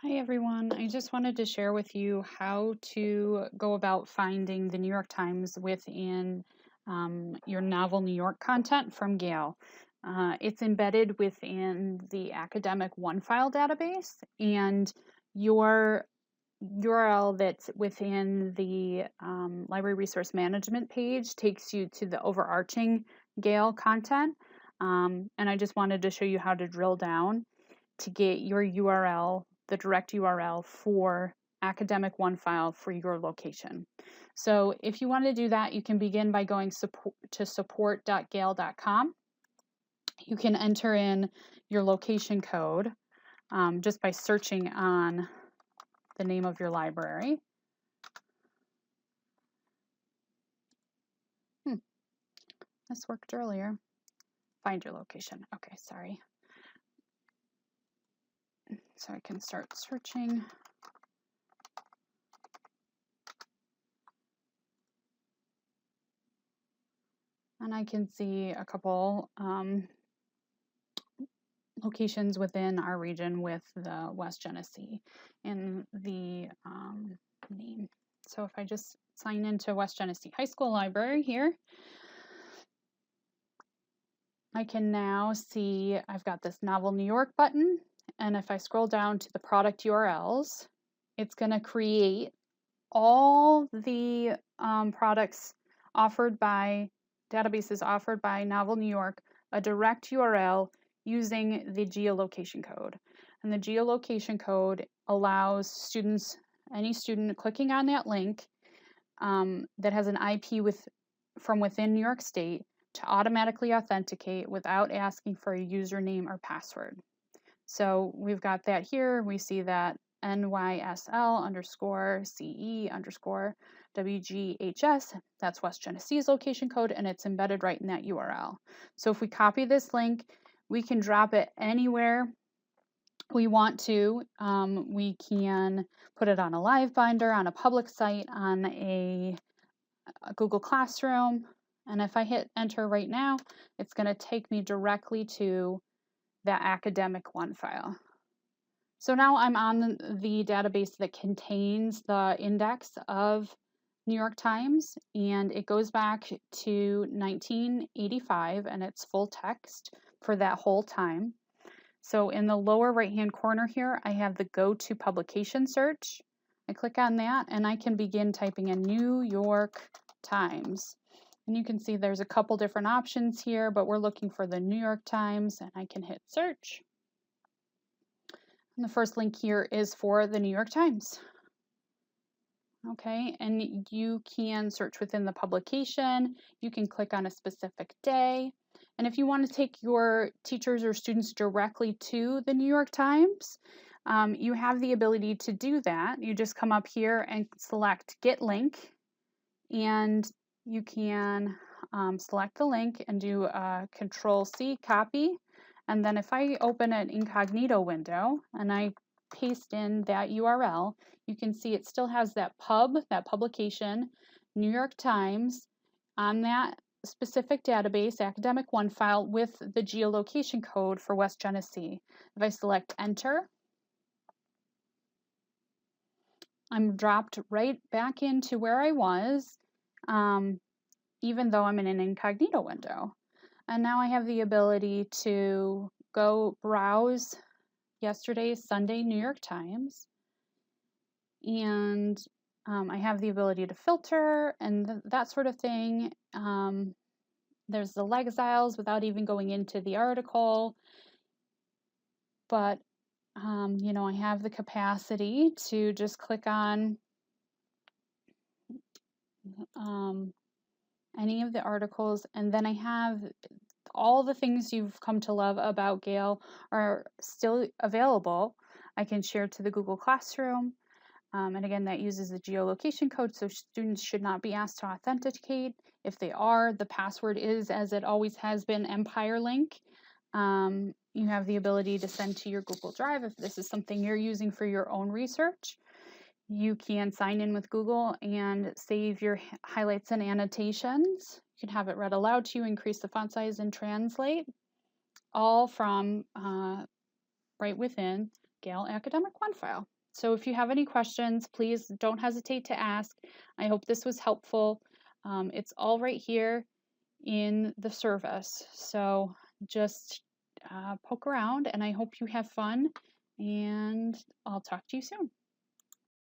Hi everyone, I just wanted to share with you how to go about finding the New York Times within your novel New York content from Gale. It's embedded within the academic OneFile database, and your URL that's within the library resource management page takes you to the overarching Gale content. And I just wanted to show you how to drill down to get your URL, the direct URL for academic OneFile for your location. So if you want to do that, you can begin by going to support.gale.com. You can enter in your location code just by searching on the name of your library. This worked earlier. Find your location. Okay, sorry. So I can start searching. And I can see a couple locations within our region with the West Genesee in the name. So if I just sign into West Genesee High School Library here, I can now see I've got this Novel New York button, and if I scroll down to the product URLs, it's going to create all the products offered by databases offered by Novel New York, a direct URL using the geolocation code. And the geolocation code allows students, any student clicking on that link that has an IP from within New York State to automatically authenticate without asking for a username or password. So we've got that here. We see that NYSL_CE_WGHS, that's West Genesee's location code, and it's embedded right in that URL. So if we copy this link, we can drop it anywhere we want to. We can put it on a live binder, on a public site, on a Google Classroom, and if I hit enter right now, it's going to take me directly to that academic OneFile. So now I'm on the database that contains the index of New York Times, and it goes back to 1985, and it's full text for that whole time. So in the lower right-hand corner here, I have the Go to Publication search. I click on that, and I can begin typing in New York Times. And you can see there's a couple different options here, but we're looking for the New York Times, and I can hit search. And the first link here is for the New York Times. Okay, and you can search within the publication. You can click on a specific day. And if you want to take your teachers or students directly to the New York Times, you have the ability to do that. You just come up here and select Get Link, and you can select the link and do a Control-C copy. And then if I open an incognito window and I paste in that URL, you can see it still has that publication, New York Times, on that specific database, academic OneFile, with the geolocation code for West Genesee. If I select enter, I'm dropped right back into where I was, even though I'm in an incognito window. And now I have the ability to go browse yesterday's Sunday New York Times, and I have the ability to filter and that sort of thing. There's the Lexiles without even going into the article, but you know, I have the capacity to just click on any of the articles, and then I have all the things you've come to love about Gale are still available. I can share to the Google Classroom, and again, that uses the geolocation code, so students should not be asked to authenticate. If they are, the password is, as it always has been, Empire Link. You have the ability to send to your Google Drive if this is something you're using for your own research. You can sign in with Google and save your highlights and annotations. You can have it read aloud to you, increase the font size, and translate, all from right within Gale Academic One file. So if you have any questions, please don't hesitate to ask. I hope this was helpful. It's all right here in the service. So just poke around, and I hope you have fun, and I'll talk to you soon.